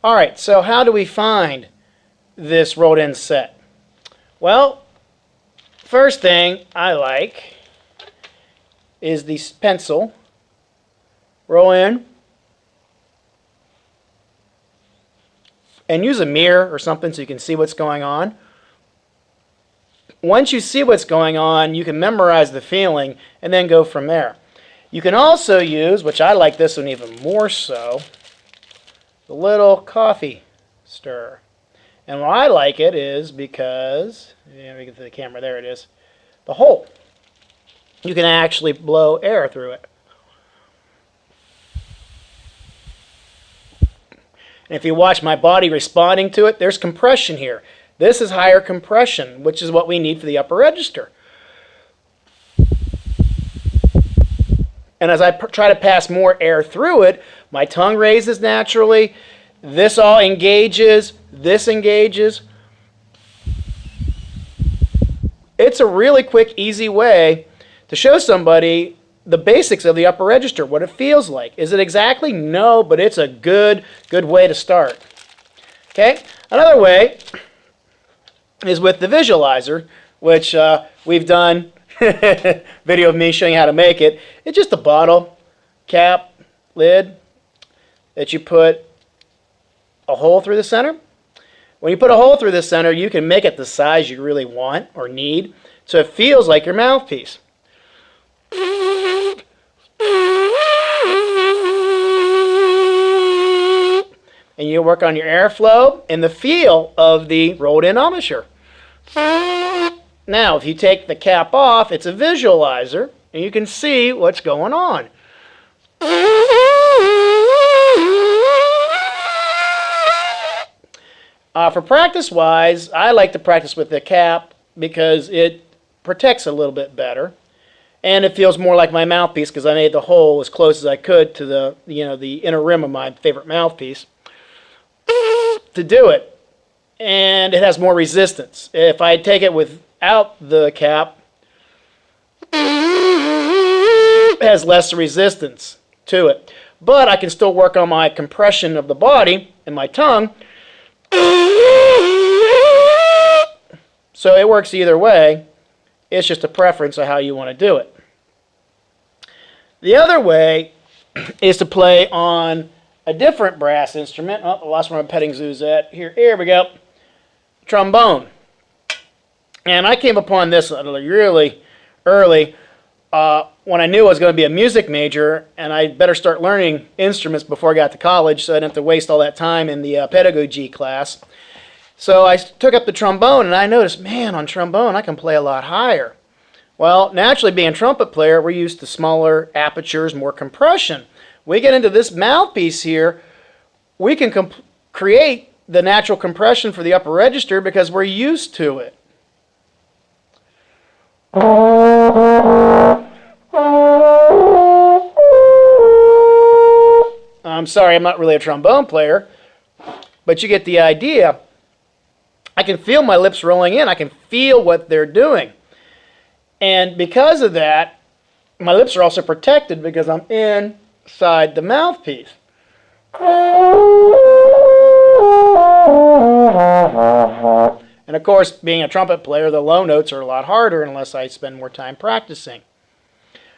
Alright, so how do we find this rolled in set? Well, first thing I like is the pencil. Roll in. And use a mirror or something so you can see what's going on. Once you see what's going on, you can memorize the feeling and then go from there. You can also use, which I like this one even more so, the little coffee stirrer. And why I like it is because, we get to the camera, there it is, the hole. You can actually blow air through it. And if you watch my body responding to it, there's compression here. This is higher compression, which is what we need for the upper register. And as I try to pass more air through it, my tongue raises naturally. This all engages. This engages. It's a really quick, easy way to show somebody the basics of the upper register, what it feels like. Is it exactly? No, but it's a good way to start. Okay? Another way is with the visualizer, which we've done video of me showing you how to make it. It's just a bottle, cap, lid, that you put a hole through the center. When you put a hole through the center, you can make it the size you really want or need, so it feels like your mouthpiece. And you work on your airflow and the feel of the rolled-in embouchure. Now, if you take the cap off, it's a visualizer, and you can see what's going on. For practice-wise, I like to practice with the cap because it protects a little bit better. And it feels more like my mouthpiece because I made the hole as close as I could to the, the inner rim of my favorite mouthpiece to do it. And it has more resistance. If I take it without the cap, it has less resistance to it. But I can still work on my compression of the body and my tongue. So it works either way. It's just a preference of how you want to do it. The other way is to play on a different brass instrument. Oh, I lost where my petting zoo's at. Here we go. Trombone. And I came upon this really early when I knew I was going to be a music major and I better start learning instruments before I got to college so I didn't have to waste all that time in the pedagogy class. So I took up the trombone and I noticed, man, on trombone I can play a lot higher. Well, naturally being a trumpet player, we're used to smaller apertures, more compression. We get into this mouthpiece here, we can create the natural compression for the upper register because we're used to it. I'm sorry, I'm not really a trombone player, but you get the idea. I can feel my lips rolling in. I can feel what they're doing. And because of that, my lips are also protected because I'm inside the mouthpiece. And of course, being a trumpet player, the low notes are a lot harder unless I spend more time practicing.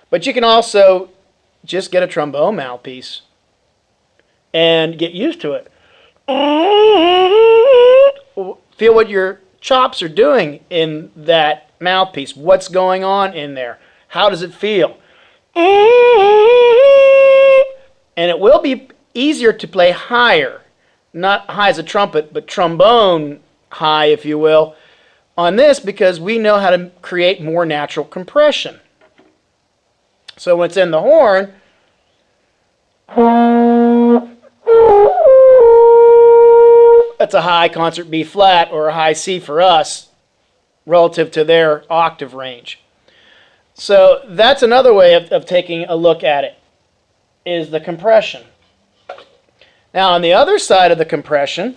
But you can also just get a trombone mouthpiece and get used to it. Feel what your chops are doing in that mouthpiece. What's going on in there? How does it feel? And it will be easier to play higher. Not high as a trumpet, but trombone high, if you will, on this because we know how to create more natural compression. So when it's in the horn, that's a high concert B flat or a high C for us relative to their octave range. So that's another way of taking a look at it, is the compression. Now on the other side of the compression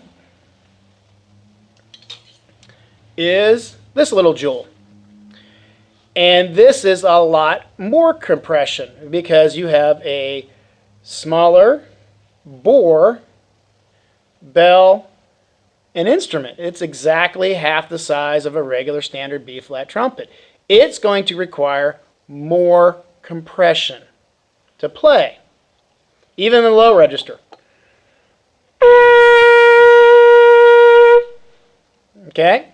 is this little jewel. And this is a lot more compression because you have a smaller bore bell, and instrument. It's exactly half the size of a regular standard B-flat trumpet. It's going to require more compression to play, even in the low register. Okay,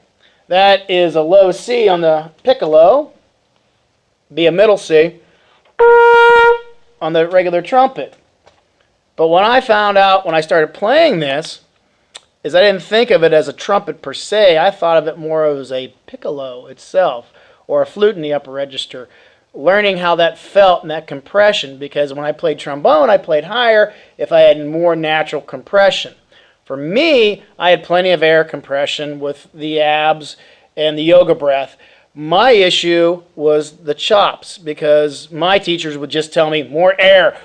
that is a low C on the piccolo, be a middle C on the regular trumpet. But what I found out when I started playing this is I didn't think of it as a trumpet per se. I thought of it more as a piccolo itself, or a flute in the upper register, learning how that felt and that compression, because when I played trombone, I played higher if I had more natural compression. For me, I had plenty of air compression with the abs and the yoga breath. My issue was the chops, because my teachers would just tell me, more air.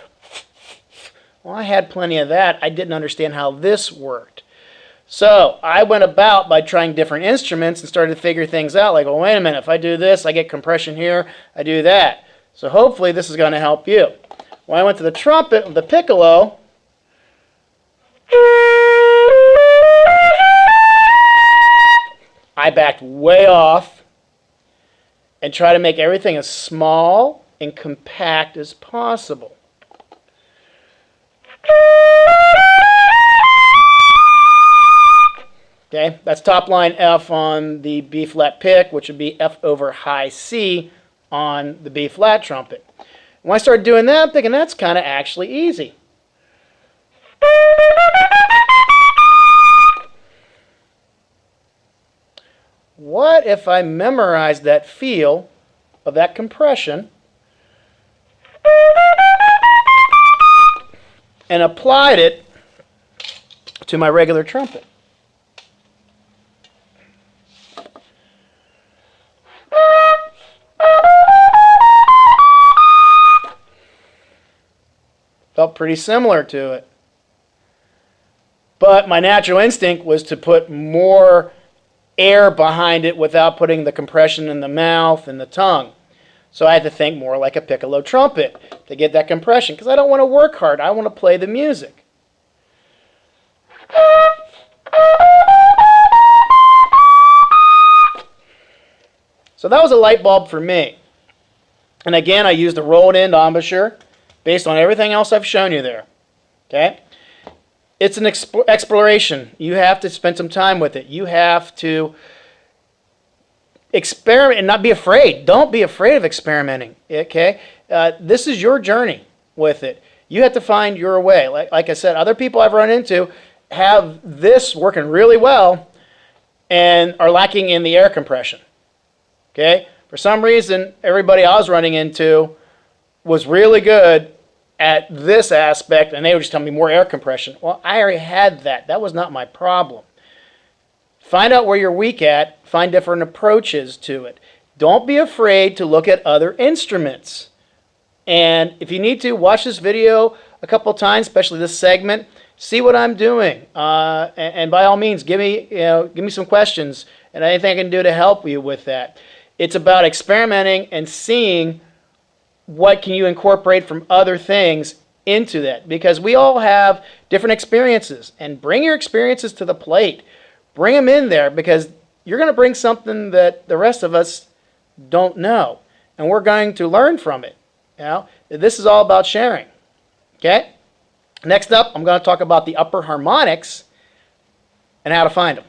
Well, I had plenty of that. I didn't understand how this worked. So I went about by trying different instruments and started to figure things out. Like, well, wait a minute, if I do this, I get compression here, I do that. So hopefully this is going to help you. When I went to the trumpet, the piccolo, I backed way off and try to make everything as small and compact as possible. Okay, that's top line F on the B flat pick, which would be F over high C on the B flat trumpet. When I started doing that, I'm thinking that's kind of actually easy. What if I memorized that feel of that compression and applied it to my regular trumpet? Felt pretty similar to it. But my natural instinct was to put more air behind it without putting the compression in the mouth and the tongue. So I had to think more like a piccolo trumpet to get that compression, because I don't want to work hard. I want to play the music. So that was a light bulb for me. And again, I used a rolled end embouchure based on everything else I've shown you there. Okay? It's an exploration. You have to spend some time with it. You have to experiment and not be afraid. Don't be afraid of experimenting. Okay? This is your journey with it. You have to find your way. Like I said, other people I've run into have this working really well and are lacking in the air compression. Okay? For some reason, everybody I was running into was really good at this aspect, and they would just tell me more air compression. Well, I already had that. That was not my problem. Find out where you're weak at. Find different approaches to it. Don't be afraid to look at other instruments. And if you need to, watch this video a couple times, especially this segment. See what I'm doing. And by all means, give me some questions and anything I can do to help you with that. It's about experimenting and seeing what can you incorporate from other things into that, because we all have different experiences, and bring your experiences to the plate. Bring them in there, because you're going to bring something that the rest of us don't know, and we're going to learn from it. This is all about sharing. Okay? Next up, I'm going to talk about the upper harmonics and how to find them.